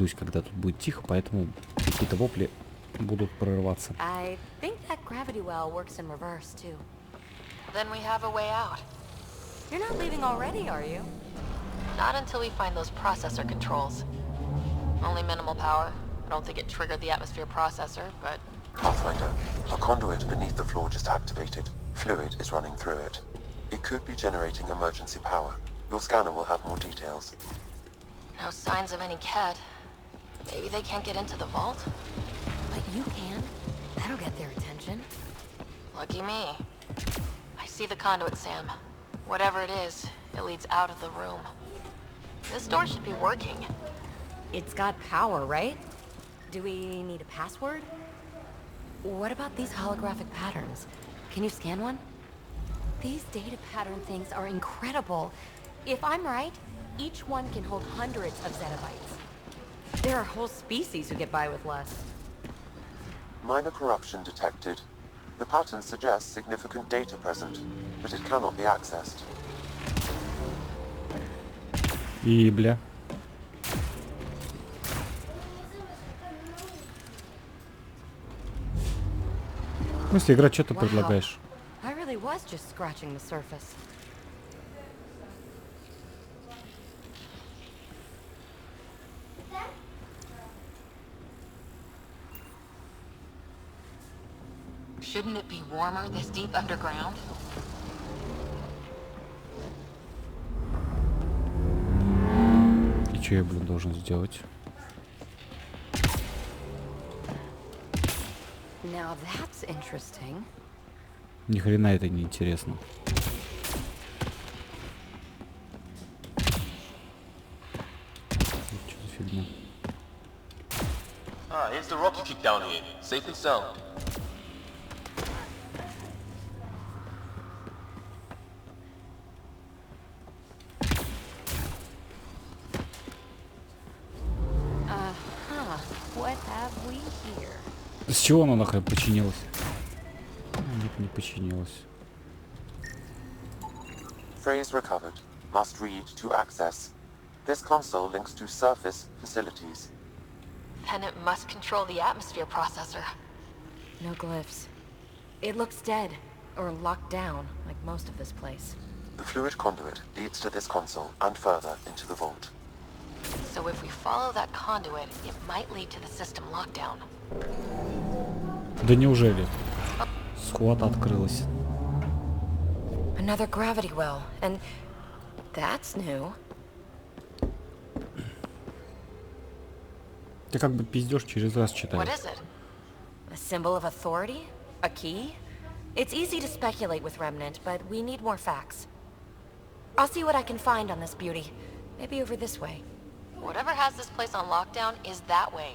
дождусь, когда тут будет тихо, поэтому какие-то вопли будут прорываться. I think that gravity well works in reverse too. Then we have a way out. You're not leaving already, are you? Not until we find those processor controls. Only minimal power. I don't think it triggered the atmosphere processor, but... Pathfinder, a conduit beneath the floor just activated. Fluid is running through it. It could be generating emergency power. Your scanner will have more details. No signs of any cat. Maybe they can't get into the vault? But you can. That'll get their attention. Lucky me. I see the conduit, Sam. Whatever it is, it leads out of the room. This door should be working. It's got power, right? Do we need a password? What about these holographic patterns? Can you scan one? These data pattern things are incredible. If I'm right, each one can hold hundreds of zettabytes. There are whole species who get by with less. Minor corruption detected. The pattern suggests significant data present, but it cannot be accessed. И, бля. В смысле, игра, что ты предлагаешь? I really was just scratching the surface. Shouldn't it be warmer this deep underground? И что я, блин, должен сделать? Now that's interesting. Ни хрена это не интересно. Что за фигня? Ah, here's the rocket ship down here, safe and sound. What have we here? С чего оно нахрен починилось? Нет, не починилось. Phrase recovered. Must read to access. This console links to surface facilities. Then it must control the atmosphere processor. No glyphs. It looks dead, or locked down, like most of this place. The fluid conduit leads to this console and further into the vault. So if we follow that conduit, it might lead to the system lockdown. Да неужели? Схват открылась. Another gravity well, and that's new. Ты как бы пиздешь через раз What читаешь. is it? A symbol of authority? A key? It's easy to speculate with Remnant, but we need more facts. I'll see what I can find on this beauty. Maybe over this way. Whatever has this place on lockdown is that way.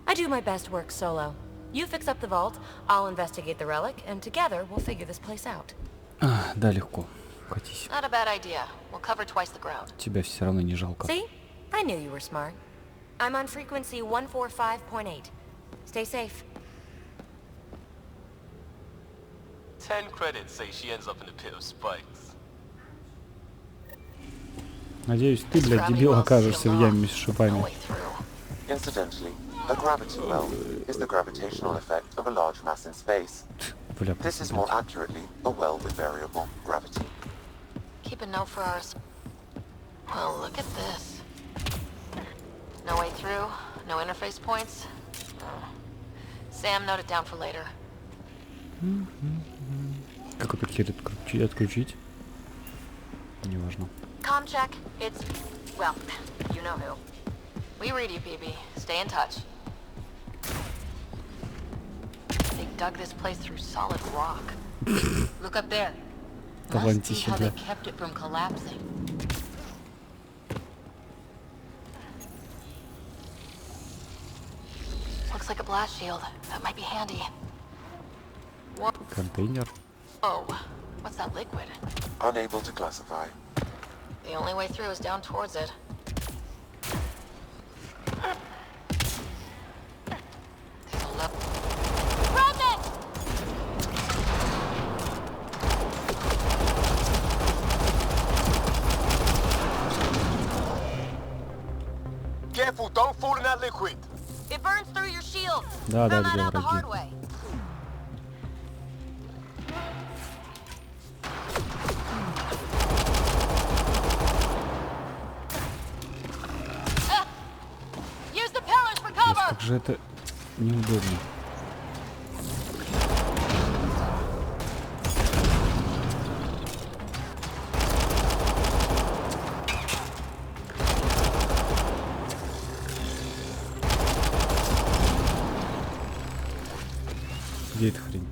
I do my best work solo. You fix up the vault, I'll investigate the relic, and together we'll figure this place out. Да, легко. Катись. Not a bad idea. We'll cover twice the ground. Тебя все равно не жалко. See? I knew you were smart. I'm on frequency 145.8. Stay safe. 10 credits say she ends up in a pit of spikes. Надеюсь, ты, блядь, дебил, окажешься в яме с шипами. Incidentally, a gravity well is the gravitational effect of a large mass in space. Бля, This is more accurately a well with variable gravity. Keep a note for ours. Well, look at this. No way through, no interface points. Oh. Sam, note it down for later. Как это хер отключить? Неважно. Com check. It's, well, you know who. We read you, BB. Stay in touch. They dug this place through solid rock. Look up there. Must be how they kept it from collapsing. Looks like a blast shield. That might be handy. What? Контейнер. Oh, what's that liquid? Unable to classify. The only way through is down towards it. There's a level. Run it! Careful, don't fall in that liquid? It burns through your shield. Да, да, Found that где out the hard враги? way. Use the pillars for Блядь, cover. как же это неудобно. Где эта хрень?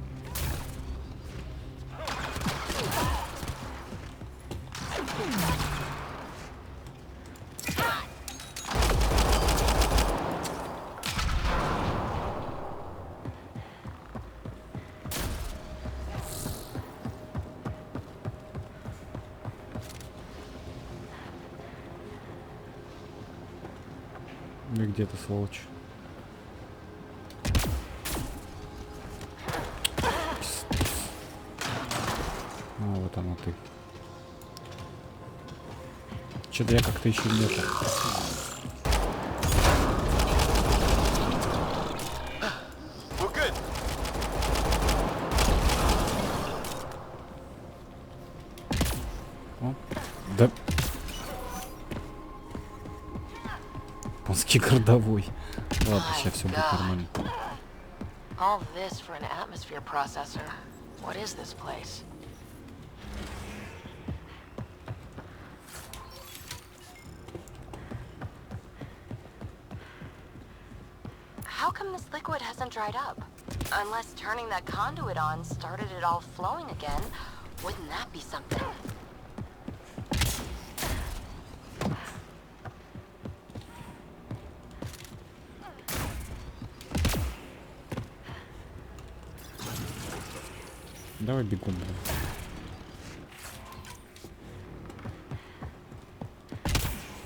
Ну и где ты, сволочь? Ну, вот оно ты. Что-то я как-то еще не это. We're good. О, да. Японский городовой. Ладно, сейчас все будет нормально. All this for an atmosphere processor. What is this place? How come this liquid hasn't dried up? Unless turning that conduit on started it all flowing again, wouldn't that be something? Давай бегом.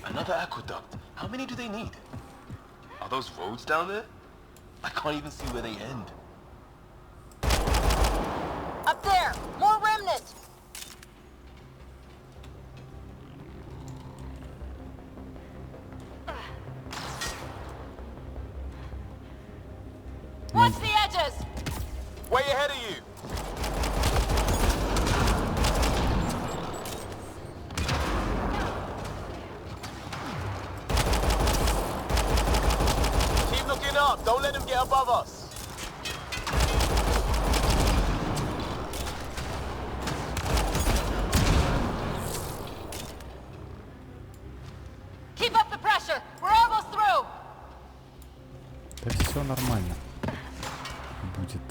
Another aqueduct. How many do they need? Are those roads down there? I can't even see where they end. Up there! More remnants! Watch the edges! Way ahead of you. Keep looking up. Don't let them get above us. Keep up the pressure! We're almost through! Да все нормально. Будет.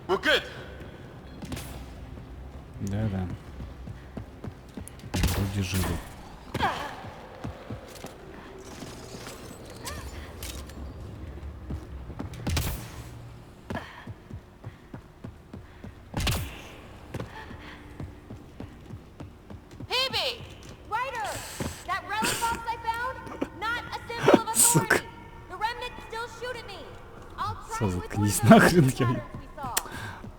We're good. Да-да. Вроде живы. PB! Ryder! That relic box I found? Not a symbol of Сука. authority! The remnants still shoot at me! I'll try Всё, with заткнись one of нахрен, the я- patterns we saw.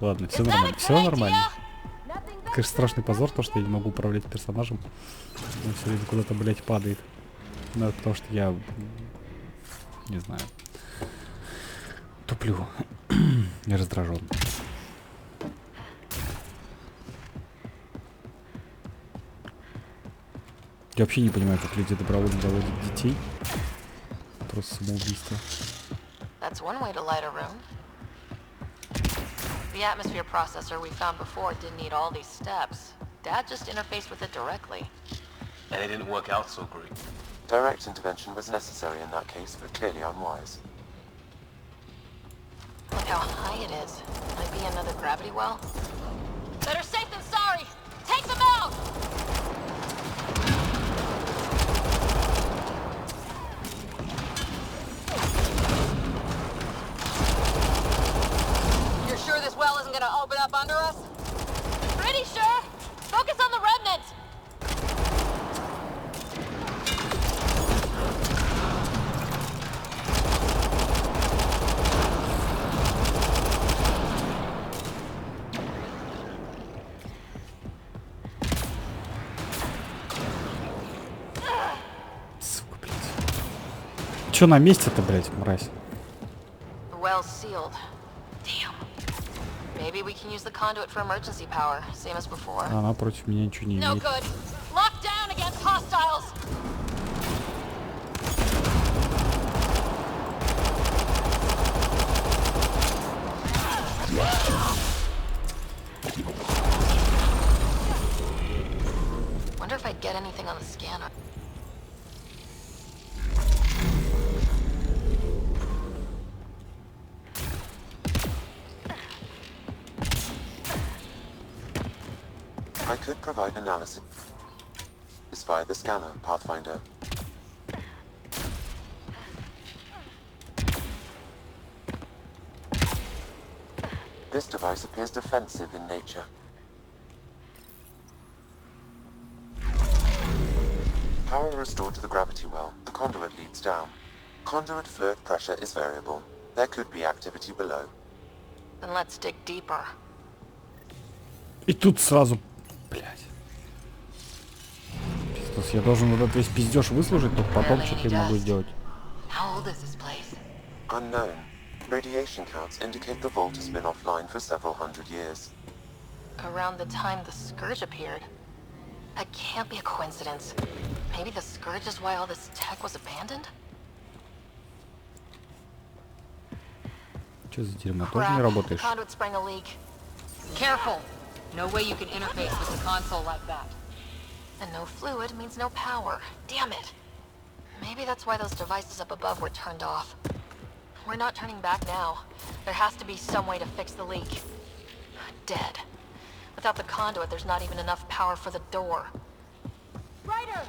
Ладно, все Is that нормально, a все good нормально. idea? Nothing Конечно, страшный better позор, than то, что я не могу управлять персонажем. Он все время куда-то, блядь, падает. Ну, это потому что я... Не знаю. Туплю. Я раздражен. Я вообще не понимаю, как люди добровольно заводят детей. Просто самоубийство. That's one way to light a room. The atmosphere processor we found before didn't need all these steps. Dad just interfaced with it directly. And it didn't work out so great. Direct intervention was necessary in that case, but clearly unwise. Look how high it is. Might be another gravity well. Better safe than sorry! Take them out! Чё на месте-то, блядь, мразь? The well's sealed. Damn. Maybe we can use the conduit for emergency power, same as before. Она против меня ничего не No имеет. good. Lock down against hostiles. Wonder if I'd get anything on the scanner. I could provide analysis via the scanner, Pathfinder. This device appears defensive in nature. Power restored to the gravity well. The conduit leads down. Conduit fluid pressure is variable. There could be activity below. Then let's dig deeper. И тут сразу, блядь. Пиздос, я должен вот этот весь пиздеж выслужить, только потом что-то я могу сделать. How old is this place? Unknown. Radiation counts indicate the vault has been offline for several hundred years. Around the time the Scourge appeared. That can't be a coincidence. Maybe the Scourge is why all this tech was abandoned? Че за дерьмо, тоже не работаешь? Conduit sprang a leak. Careful! No way you can interface with the console like that. And no fluid means no power. Damn it! Maybe that's why those devices up above were turned off. We're not turning back now. There has to be some way to fix the leak. Dead. Without the conduit, there's not even enough power for the door. Ryder,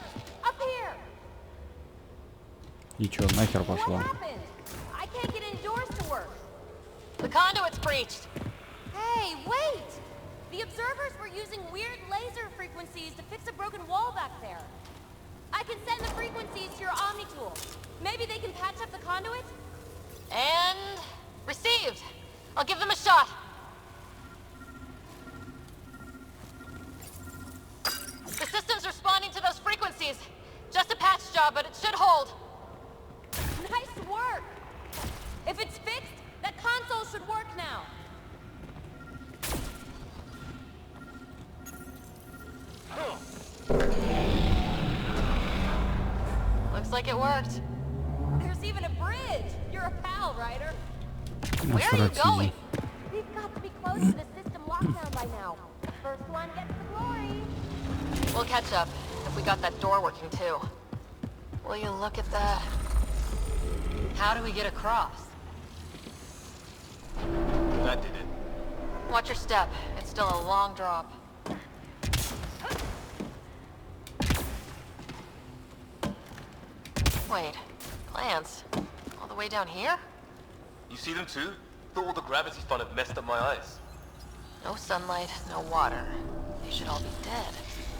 up here! И чё, нахер What пошла? happened? I can't get indoors to work. The conduit's breached! Hey, wait! The observers were using weird laser frequencies to fix a broken wall back there. I can send the frequencies to your Omni tool. Maybe they can patch up the conduit? And... received! I'll give them a shot! The system's responding to those frequencies. Just a patch job, but it should hold. Nice work! If it's fixed, that console should work now. Looks like it worked. There's even a bridge! You're a pal, Ryder. Where are you going? We've got to be close to the system lockdown by now. First one gets the glory. We'll catch up, if we got that door working too. Will you look at that? How do we get across? That did it. Watch your step. It's still a long drop. Wait, plants? All the way down here? You see them too? Thought all the gravity fun had messed up my eyes. No sunlight, no water. They should all be dead.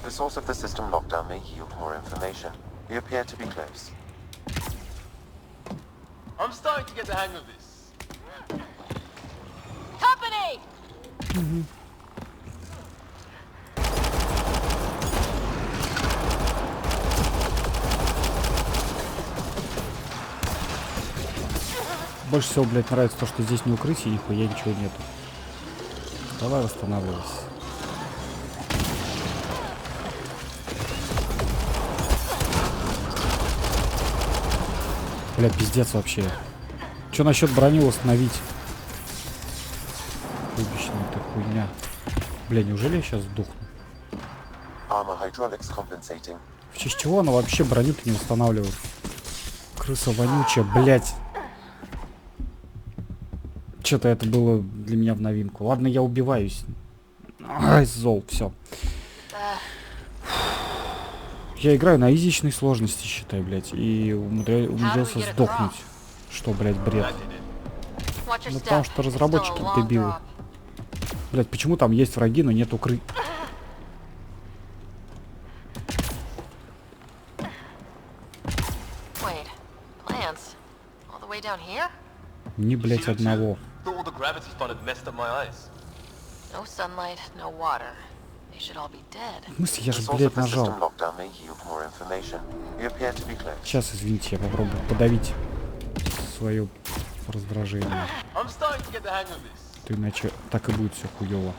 The source of the system lockdown may yield more information. We appear to be close. I'm starting to get the hang of this. Company! Больше всего, блядь, нравится то, что здесь не укрытие, нихуя ничего нету. Давай восстанавливайся. Бля, пиздец вообще. Чё насчет брони установить? Выбечная эта хуйня. Бля, неужели я сейчас сдохну? Armor hydraulics compensating. В честь чего она вообще броню-то не устанавливает? Крыса вонючая, блядь. Что-то это было для меня в новинку. Ладно, я убиваюсь. Ай, зол, все. Я играю на изичной сложности, считай, блядь, и умудрился сдохнуть. Что, блядь, бред. Ну, потому что разработчики дебилы. Блядь, почему там есть враги, но нет укрытия? Ни, блядь, одного. В смысле, я же, блядь, нажал. Сейчас, извините, я попробую подавить. свое раздражение. I'm starting to get the hang of this. То иначе так и будет все хуёво.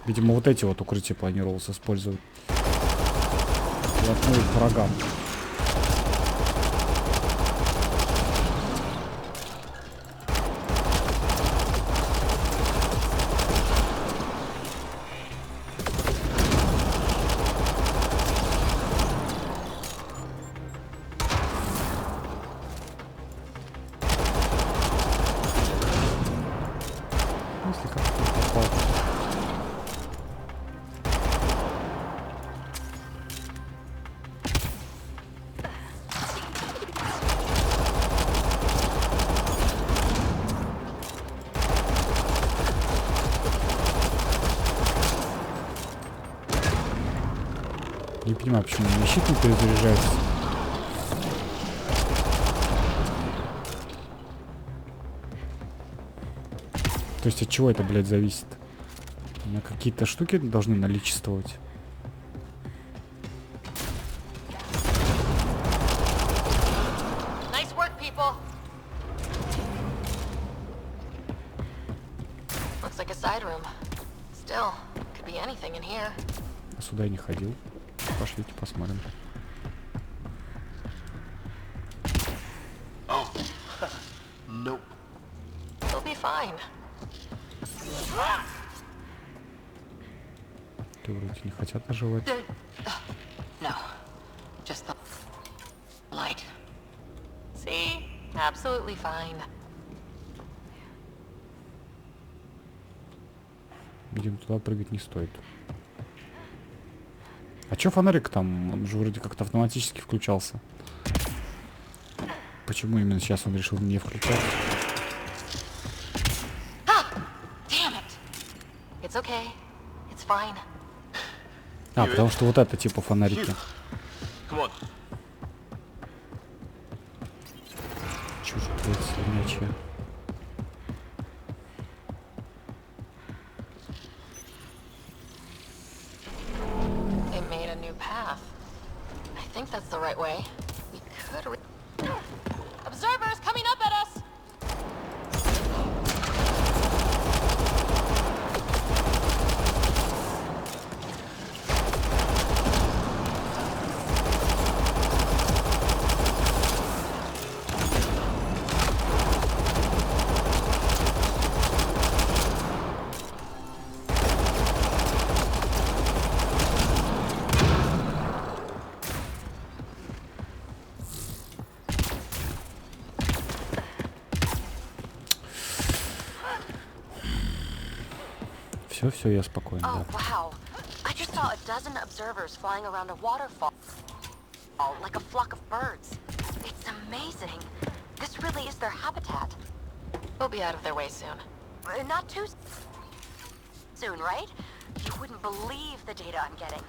Видимо, вот эти вот укрытия планировалось использовать. Вплотную к врагам. Если как-то попал. Не понимаю, почему у меня щит не перезаряжается. То есть от чего это, блядь, зависит? У меня какие-то штуки должны наличествовать. Nice work, people. Looks like a side room. Still, could be anything in here. А сюда я не ходил. Пошлите посмотрим. Oh. Nope. You'll be fine. Ты вроде не хотят оживать. No, just the light. See? Absolutely fine. Видимо, туда прыгать не стоит. А чё фонарик там? Он же вроде как-то автоматически включался. Почему именно сейчас он решил не включать? Damn it. It's okay. It's fine. А, потому что вот это типа фонарики. Come on. Чушь, блядь, свинячья. It made a new path. I think that's the right way. We could Observers coming up at us! Все, я спокоен, Oh, да. wow. I just saw a dozen observers flying around a waterfall, like a flock of birds. It's amazing. This really is their habitat. We'll be out of their way soon. Not too soon, right? You wouldn't believe the data I'm getting.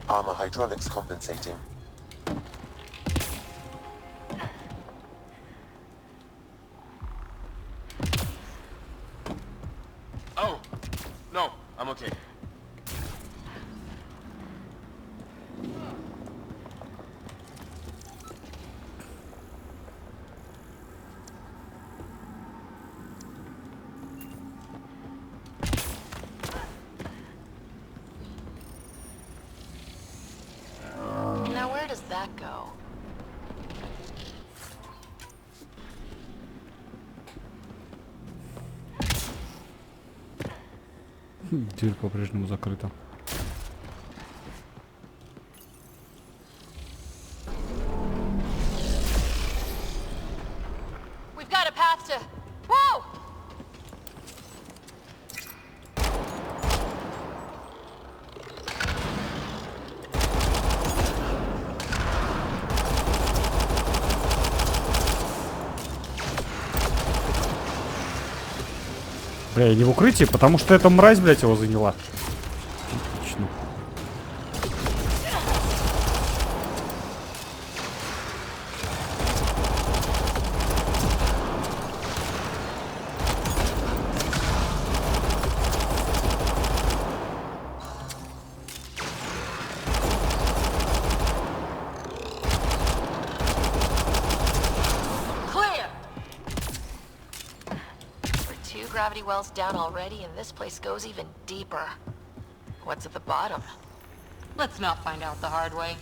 Armor hydraulics compensating. Oh, no, I'm okay. Now where does that go? Дверь по-прежнему закрыта. We've got a path to... Whoa! Бля, я не в укрытии, потому что эта мразь, блядь, его заняла. Отлично. gravity wells down already, and this place goes even deeper. What's at the bottom? Let's not find out the hard way.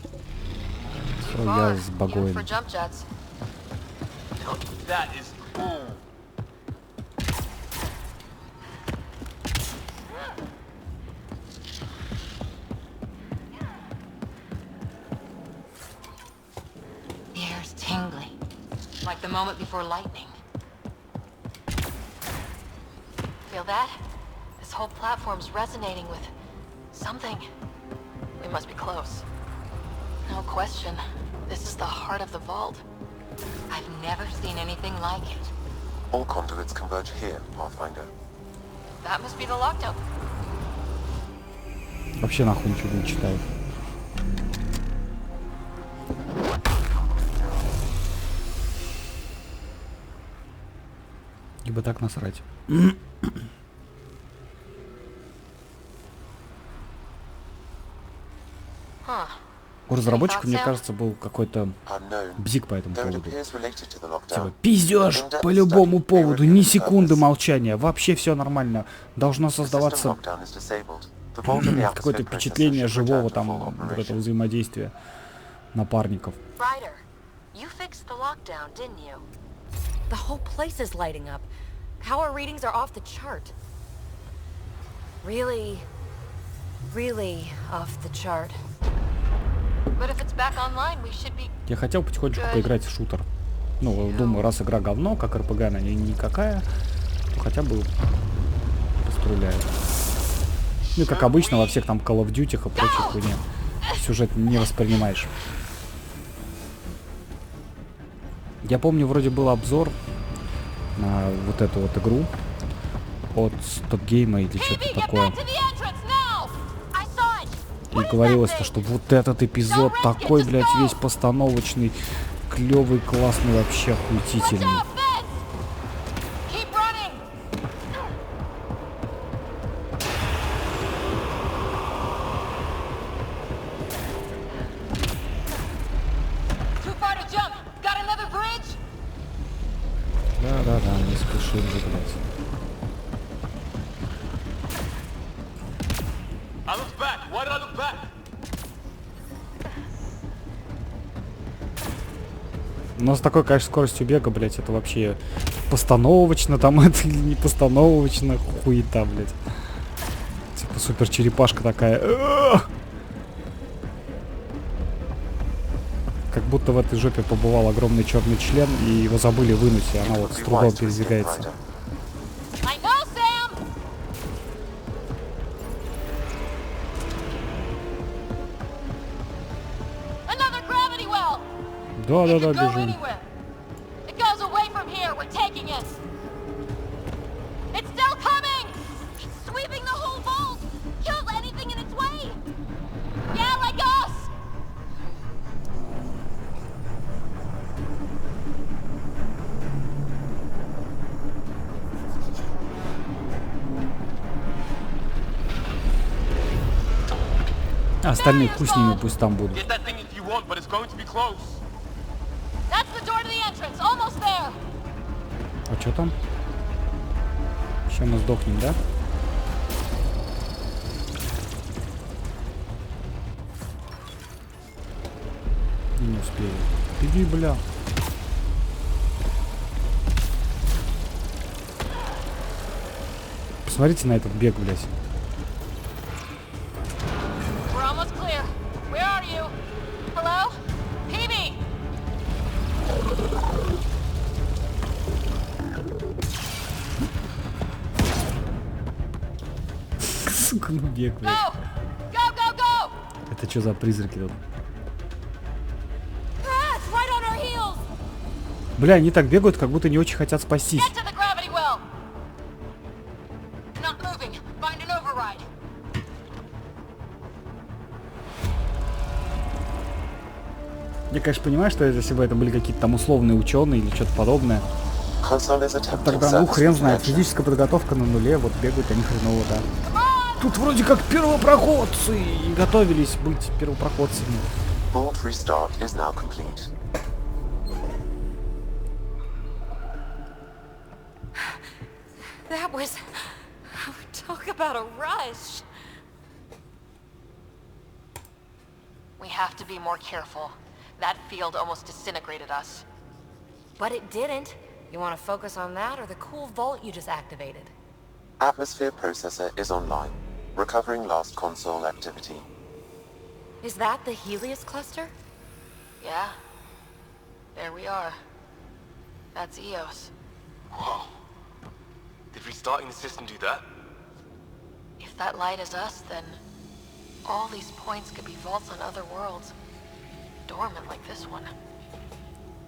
Too far, even for jump jets. That is cool. The air's tingling, like the moment before lightning. Feel that? This whole platform's resonating with something. We must be close. No question. This is the heart of the vault. I've never seen anything like it. All conduits converge here, Pathfinder. That must be the lockdown. Вообще нахуй ничего не читаю. Либо так насрать. У разработчиков, мне кажется, был какой-то бзик по этому поводу. Типа, пиздёж по любому поводу, ни секунды молчания, вообще все нормально. Должно создаваться какое-то впечатление живого там вот этого взаимодействия напарников. The whole place is lighting up. Power readings are off the chart. Really off the chart. But if it's back online, we should be... Я хотел потихонечку поиграть в шутер. Ну, думаю, раз игра говно, как РПГ она никакая, то хотя бы постреляет. Ну и как обычно во всех там Call of Duty и прочей хуйне. Сюжет не воспринимаешь. Я помню, вроде был обзор на вот эту вот игру от Скоттом или что-то такое. И говорилось, что вот этот эпизод такой, блядь, весь постановочный, клевый, классный, вообще охуительный. Да-да-да, не спешим же, блядь. Но с такой, конечно, скоростью бега, блядь, это вообще постановочно, там это или не постановочно, хуета, блядь. Типа супер черепашка такая. Как будто в этой жопе побывал огромный черный член, и его забыли вынуть, и она вот с трудом передвигается. Да-да-да, бежим. А остальные хуй с ними, пусть там будут. А что там? Сейчас мы сдохнем, да? Не успели. Беги, бля. Посмотрите на этот бег, блядь. Сука, ну бег, блядь. Это что за призраки тут? Бля, они так бегают, как будто не очень хотят спастись. Я, конечно, понимаю, что если бы это были какие-то там условные ученые или что-то подобное, тогда, ну, хрен знает, физическая подготовка на нуле, вот бегают они хреново, да. Тут вроде как первопроходцы и готовились быть первопроходцами. That was... Talk about a rush. We have to be more careful. That field almost disintegrated us. But it didn't. You want to focus on that or the cool vault you just activated? Atmosphere processor is online. Recovering last console activity. Is that the Helios cluster? Yeah. There we are. That's Eos. Whoa. Did restarting the system do that? If that light is us, then all these points could be vaults on other worlds. Dormant like this one.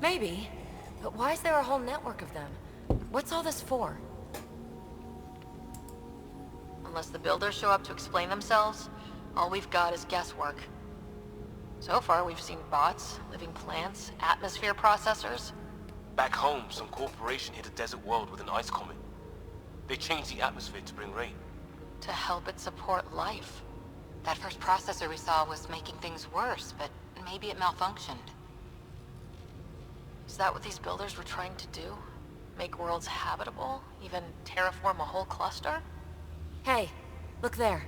Maybe. But why is there a whole network of them? What's all this for? Unless the builders show up to explain themselves, all we've got is guesswork. So far, we've seen bots, living plants, atmosphere processors. Back home, some corporation hit a desert world with an ice comet. They changed the atmosphere to bring rain. To help it support life. That first processor we saw was making things worse, but maybe it malfunctioned. Is that what these builders were trying to do? Make worlds habitable? Even terraform a whole cluster? Hey, look there.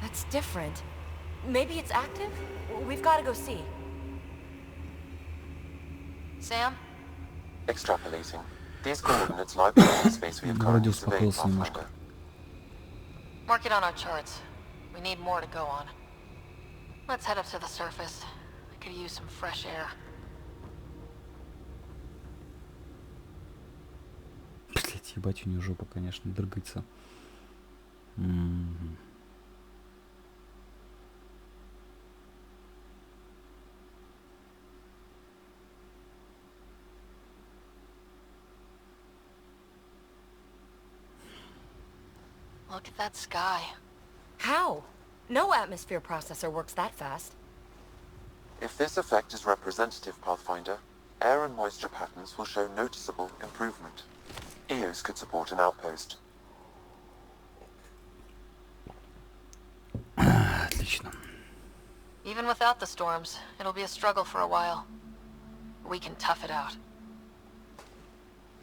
That's different. Maybe it's active? We've got to go see. Sam? Extrapolating. These coordinates lie below the space we have currently Радиус surveyed, успокоился немножко. Pathfinder. Mark it on our charts. We need more to go on. Let's head up to the surface. I could use some fresh air. Блять, ебать, у нее жопа, конечно, дрыгается. Look at that sky. How? No atmosphere processor works that fast. If this effect is representative, Pathfinder, air and moisture patterns will show noticeable improvement. Eos could support an outpost. Отлично. Even without the storms, it'll be a struggle for a while. We can tough it out.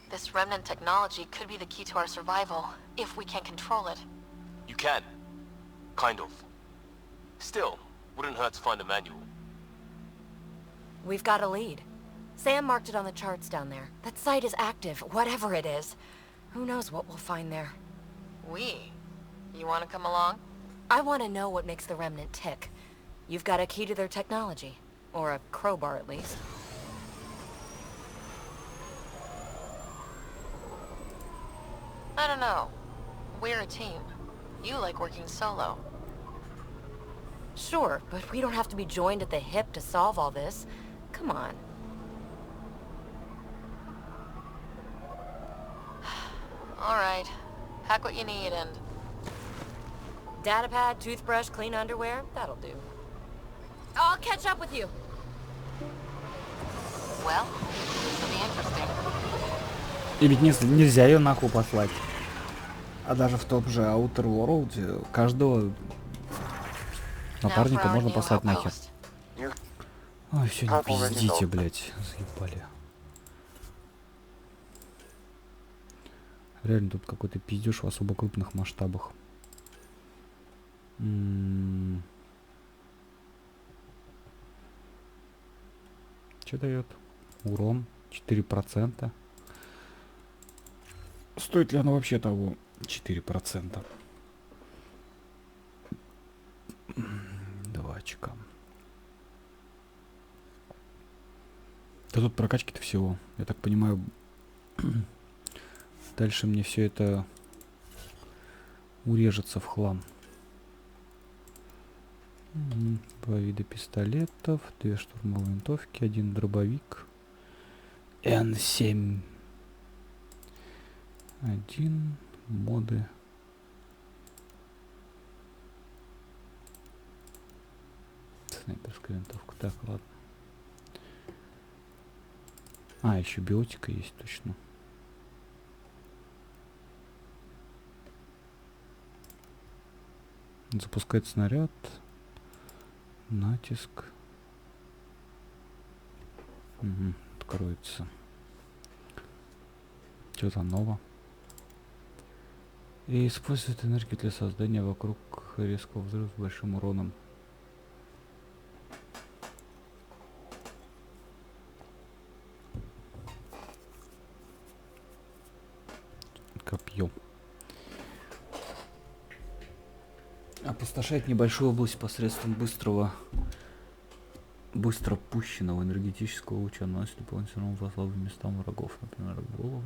This remnant technology could be the key to our survival, if we can control it. You can. Kind of. Still, wouldn't hurt to find a manual. We've got a lead. Sam marked it on the charts down there. That site is active, whatever it is. Who knows what we'll find there. We? You want to come along? I want to know what makes the remnant tick. You've got a key to their technology. Or a crowbar, at least. I don't know. We're a team. You like working solo. Sure, but we don't have to be joined at the hip to solve all this. Come on. All right. Pack what you need and... Datapad, toothbrush, clean underwear, that'll do. I'll catch up with you. Well, this will be interesting. И ведь нельзя ее нахуй послать. А даже в том же Outer World каждого напарника можно послать нахер. Ой, все, не пиздите, блядь. Заебали. Реально тут какой-то пиздеж в особо крупных масштабах. Что дает? Урон 4%. Стоит ли оно вообще того? 4%. 2 очка. Да тут прокачки-то всего. Я так понимаю, дальше мне все это урежется в хлам. 2 вида пистолетов, 2 штурмовые винтовки, 1 дробовик, Н7, 1 моды. Снайперская винтовка. Так, ладно. А, еще биотика есть, точно. Запускает снаряд. Натиск. Откроется. Что-то новое. И использует энергию для создания вокруг резкого взрыва с большим уроном. Копье. Опустошает небольшую область посредством быстро пущенного энергетического луча, наносит дополнительный урон по слабым местам врагов, например, голову,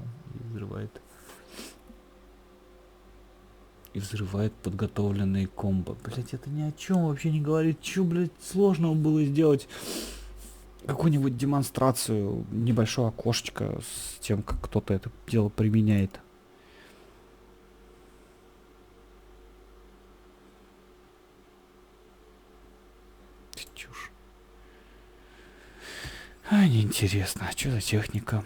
и взрывает подготовленные комбо. Блять, это ни о чем вообще не говорит. Чё, блять, сложного было сделать какую-нибудь демонстрацию, небольшое окошечко с тем, как кто-то это дело применяет. Чушь. Неинтересно. А что за техника?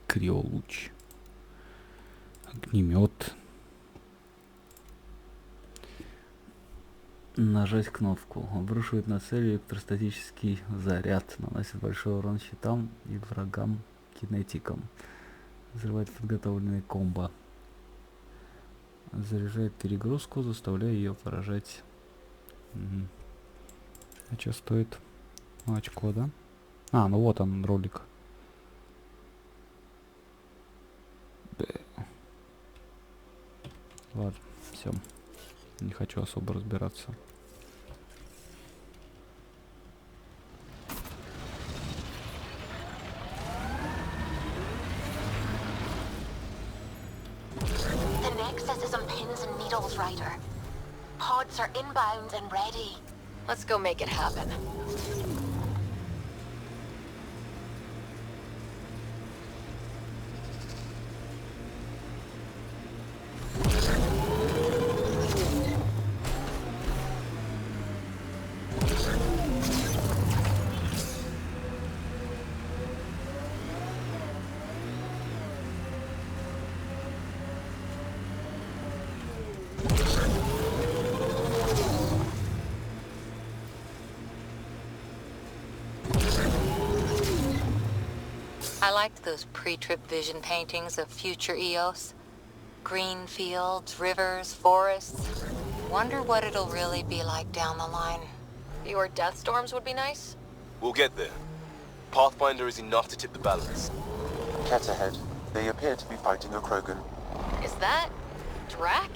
Криолуч. Огнемет. Нажать кнопку. Обрушивает на цель электростатический заряд. Наносит большой урон щитам и врагам кинетикам. Взрывает подготовленные комбо. Заряжает перегрузку, заставляя ее поражать. Угу. А что стоит? Ну, очко, да? А, ну вот он, ролик. Ладно, все. Не хочу особо разбираться. The Nexus is on pins and needles, Ryder. Pods are inbound and ready. Let's go make it happen. I liked those pre-trip vision paintings of future Eos. Green fields, rivers, forests. Wonder what it'll really be like down the line. Fewer death storms would be nice. We'll get there. Pathfinder is enough to tip the balance. Cat ahead. They appear to be fighting a Krogan. Is that... Drac?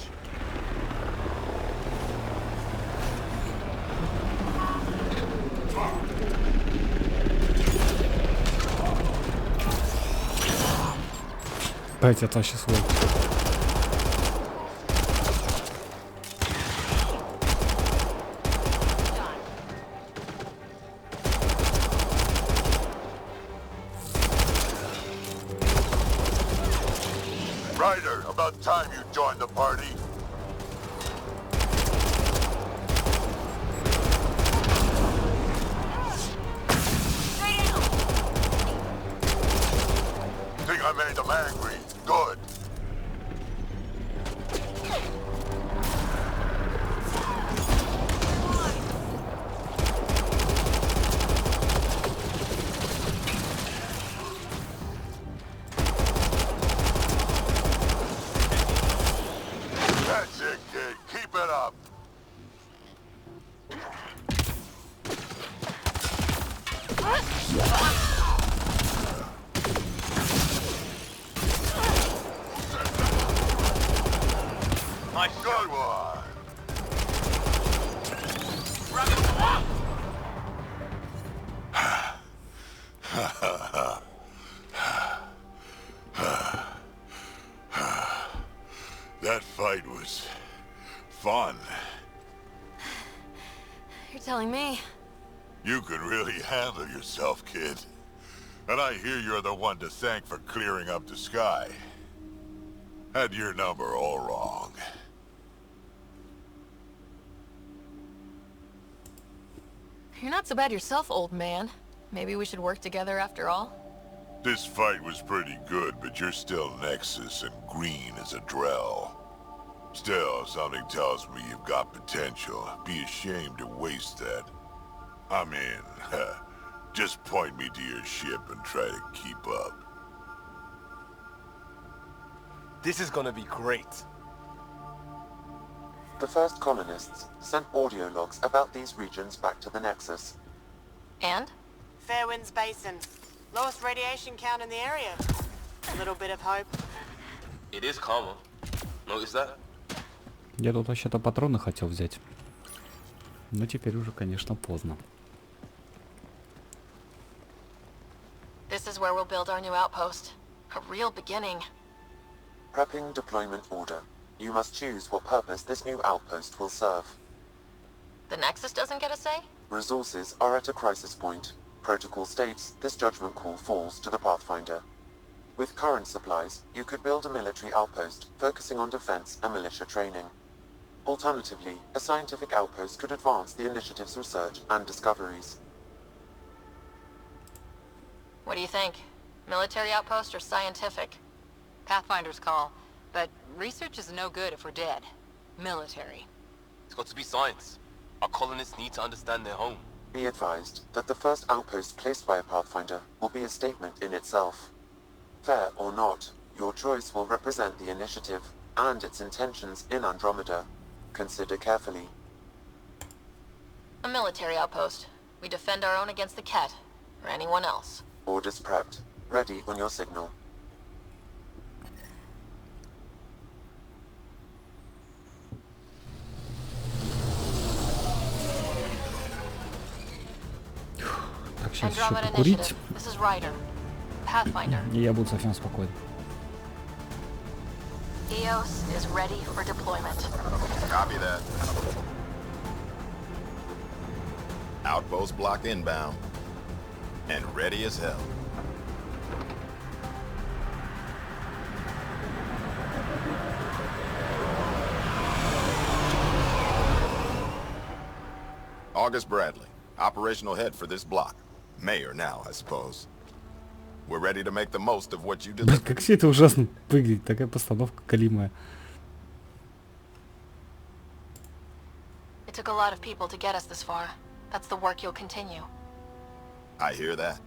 Дайте, это вообще свой. Ryder, about time you joined the party. Think I made them angry. Good. That's it, kid. Keep it up. Nice Good one. That fight was fun. You're telling me. You can really handle yourself, kid. And I hear you're the one to thank for clearing up the sky. Had your number all wrong. You're not so bad yourself, old man. Maybe we should work together after all? This fight was pretty good, but you're still Nexus and green as a Drell. Still, something tells me you've got potential. Be ashamed to waste that. I mean, just point me to your ship and try to keep up. This is gonna be great. The first colonists sent audio logs about these regions back to the Nexus. And? Fairwinds Basin. Lowest radiation count in the area. A little bit of hope. It is calmer. Notice that? Я тут вообще-то патроны хотел взять. Но теперь уже, конечно, поздно. This is where we'll build our new outpost. A real beginning. Prepping deployment order. You must choose what purpose this new outpost will serve. The Nexus doesn't get a say? Resources are at a crisis point. Protocol states this judgment call falls to the Pathfinder. With current supplies, you could build a military outpost focusing on defense and militia training. Alternatively, a scientific outpost could advance the initiative's research and discoveries. What do you think? Military outpost or scientific? Pathfinder's call, but research is no good if we're dead. Military. It's got to be science. Our colonists need to understand their home. Be advised that the first outpost placed by a Pathfinder will be a statement in itself. Fair or not, your choice will represent the initiative and its intentions in Andromeda. Consider carefully. A military outpost. We defend our own against the Ket, or anyone else. Orders prepped. Ready on your signal. Так, сейчас еще Andromeda покурить, Initiative. This is Ryder. Pathfinder. и я буду совсем спокоен. EOS is ready for deployment. Copy that. Outpost block inbound. And ready as hell. August Bradley, operational head for this block. Mayor now, I suppose. We're ready to make the most of what you Блин, delivered. как все это ужасно выглядит, такая постановка галимая. It took a lot of people to get us this far. That's the work you'll continue. I hear that.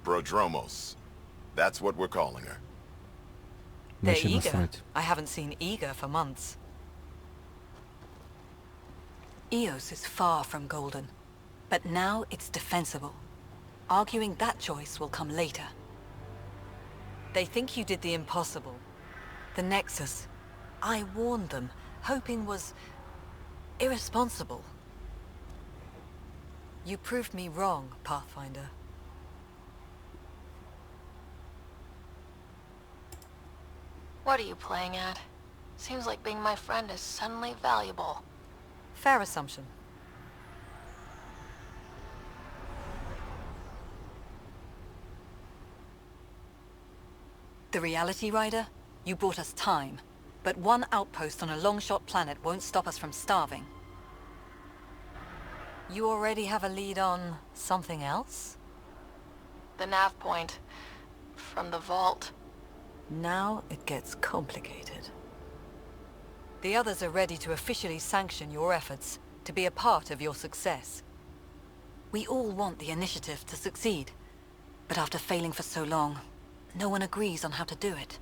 Prodromos. That's what we're calling her. They're Вообще eager. насрать. I haven't seen eager for months. Eos is far from golden, but now it's defensible. Arguing that choice will come later. They think you did the impossible. The Nexus. I warned them, hoping was irresponsible. You proved me wrong, Pathfinder. What are you playing at? Seems like being my friend is suddenly valuable. Fair assumption. The reality, Rider? You brought us time. But one outpost on a long-shot planet won't stop us from starving. You already have a lead on something else? The nav point. From the vault. Now it gets complicated. The others are ready to officially sanction your efforts, to be a part of your success. We all want the initiative to succeed, but after failing for so long, no one agrees on how to do it.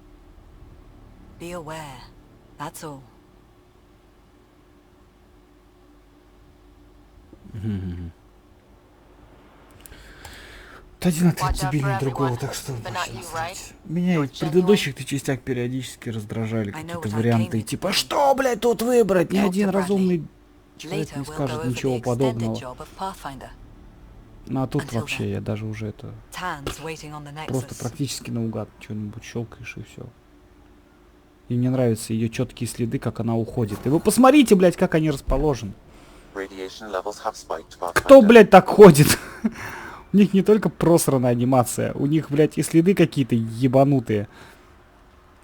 Be aware, that's all. Один ответ дебильнее другого, так что вообще насрать. Меня и в предыдущих частях периодически раздражали какие-то варианты, типа, что, блядь, тут выбрать? Ни один разумный человек не скажет ничего подобного. Ну а тут вообще я даже уже это просто практически наугад что-нибудь щелкаешь и все. И мне нравятся ее четкие следы, как она уходит. И вы посмотрите, блядь, как они расположены. Кто, блядь, так ходит? У них не только просранная анимация, у них, блядь, и следы какие-то ебанутые.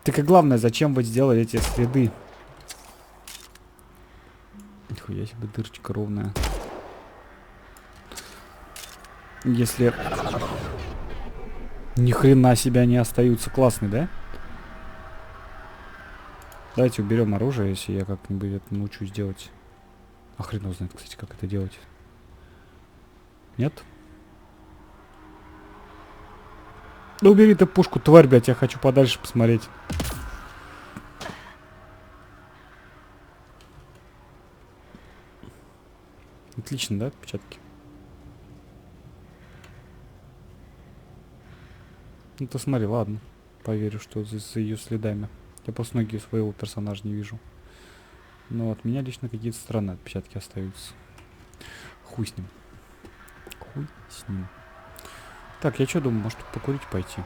Так и главное, зачем вы сделали эти следы? Нихуя себе дырочка ровная. Если ни хрена себя не остаются, классный, да? Давайте уберем оружие, если я как-нибудь это научусь делать. А хрен его знает, кстати, как это делать. Нет? Да убери ты пушку, тварь, блядь, я хочу подальше посмотреть. Отлично, да, отпечатки? Ну ты смотри, ладно. Поверю, что за ее следами. Я просто ноги своего персонажа не вижу. Но от меня лично какие-то странные отпечатки остаются. Хуй с ним. Хуй с ним. Так, я что думаю, может покурить пойти?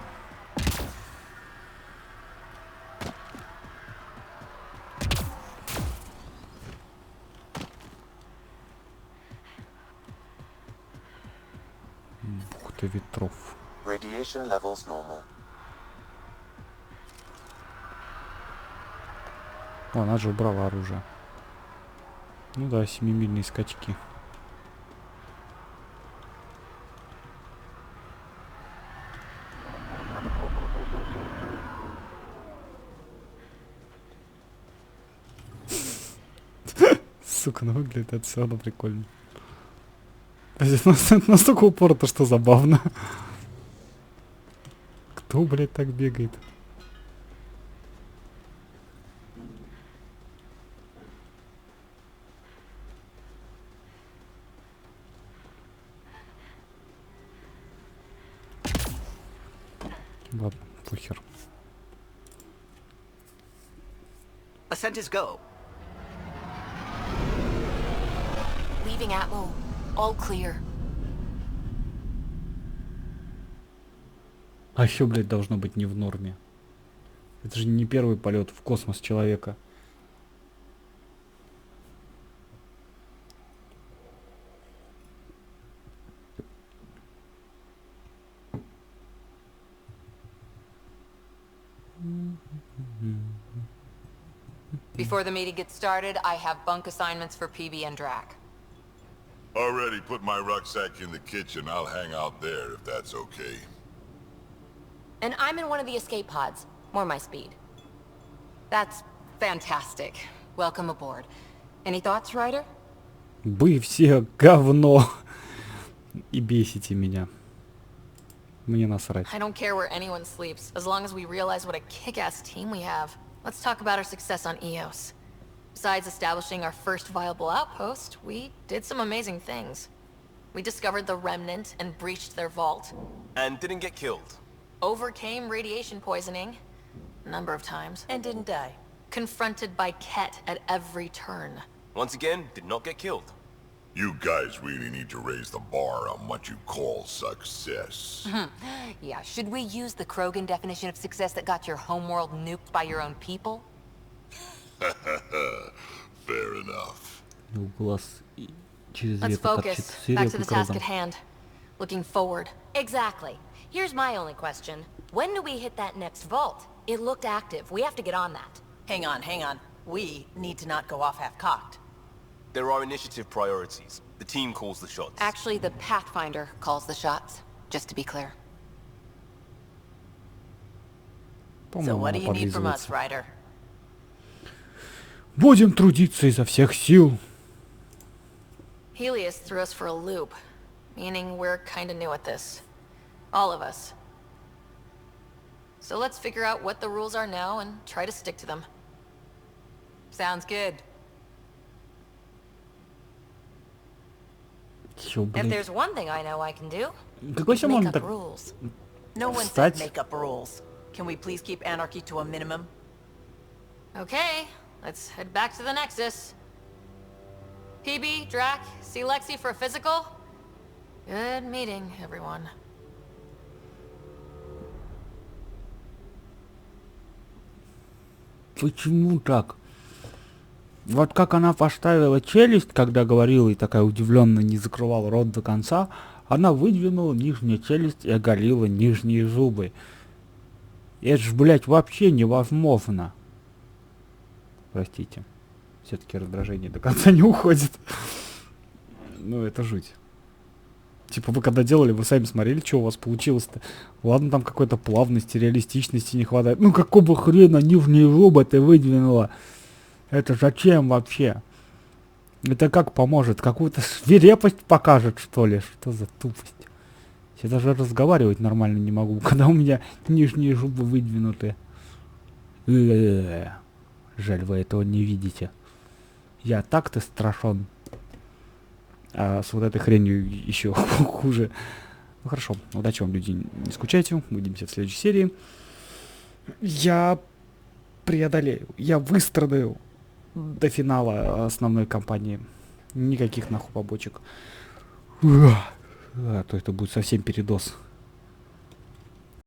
Бухта ветров. Radiation levels normal. О, она же убрала оружие. Ну да, 7-мильные скачки. Сука, ну выглядит это все равно прикольно. Настолько упорото, что забавно. Кто, блядь, так бегает? Ладно, похер. Ascent is go. Leaving Atmo. All clear. А еще, блядь, должно быть не в норме. Это же не первый полет в космос человека. Before the meeting gets started, I have bunk assignments for PB and Drac. Already put my rucksack in the kitchen. I'll hang out there if that's okay. And I'm in one of the escape pods. More my speed. That's fantastic. Welcome aboard. Any thoughts, Ryder? Вы все говно. И бесите меня. Мне насрать. I don't care where anyone sleeps, as long as we realize what a kick-ass team we have. Let's talk about our success on Eos. Besides establishing our first viable outpost, we did some amazing things. We discovered the Remnant and breached their vault. And didn't get killed. Overcame radiation poisoning a number of times. And didn't die. Confronted by Ket at every turn. Once again, did not get killed. You guys really need to raise the bar on what you call success. Yeah, should we use the Krogan definition of success that got your homeworld nuked by your own people? Fair enough. Let's focus. Back to the task at hand. Looking forward. Exactly. Here's my only question. When do we hit that next vault? It looked active. We have to get on that. Hang on, hang on. We need to not go off half-cocked. There are initiative priorities. The team calls the shots. Actually, the Pathfinder calls the shots, just to be clear. So what do you need from us, Ryder? Будем трудиться изо всех сил. Helios threw us for a loop, meaning we're kinda new at this. All of us. So let's figure out what the rules are now and try to stick to them. Sounds good. Чё, If блин? there's one thing I know I can do, Какой make Симон up так rules. No one встать? said make up rules. Can we please keep anarchy to a minimum? Okay, let's head back to the Nexus. PB, Drac, see Lexi for a physical? Good meeting, everyone. Почему так? Вот как она поставила челюсть, когда говорила, и такая удивленно не закрывала рот до конца, она выдвинула нижнюю челюсть и оголила нижние зубы. Это ж, блядь, вообще невозможно. Простите. Все-таки раздражение до конца не уходит. Ну, это жуть. Типа вы когда делали, вы сами смотрели, что у вас получилось-то. Ладно, там какой-то плавности, реалистичности не хватает. Ну какого хрена нижние роботы выдвинула? Это зачем вообще? Это как поможет? Какую-то свирепость покажет, что ли? Что за тупость? Я даже разговаривать нормально не могу, когда у меня нижние зубы выдвинуты. Жаль, вы этого не видите. Я так-то страшен. А с вот этой хренью еще хуже. Ну хорошо, удачи вам, люди, не скучайте. Увидимся в следующей серии. Я преодолею, я выстрадаю до финала основной кампании. Никаких нахуй побочек. А то это будет совсем передоз.